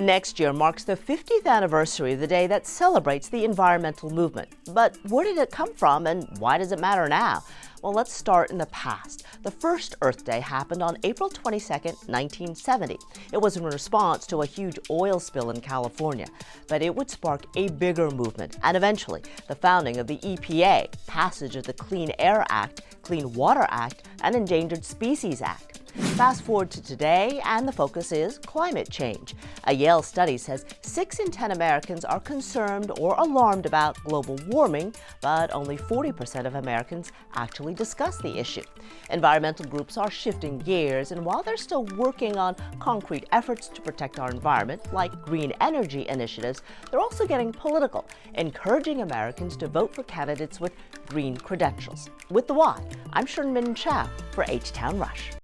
Next year marks the 50th anniversary of the day that celebrates the environmental movement. But where did it come from and why does it matter now? Well, let's start in the past. The first Earth Day happened on April 22, 1970. It was in response to a huge oil spill in California. But it would spark a bigger movement and eventually the founding of the EPA, passage of the Clean Air Act, Clean Water Act, and Endangered Species Act. Fast forward to today, and the focus is climate change. A Yale study says 6 in 10 Americans are concerned or alarmed about global warming, but only 40% of Americans actually discuss the issue. Environmental groups are shifting gears, and while they're still working on concrete efforts to protect our environment, like green energy initiatives, they're also getting political, encouraging Americans to vote for candidates with green credentials. With the Why, I'm Shern-min Chow for H-Town Rush.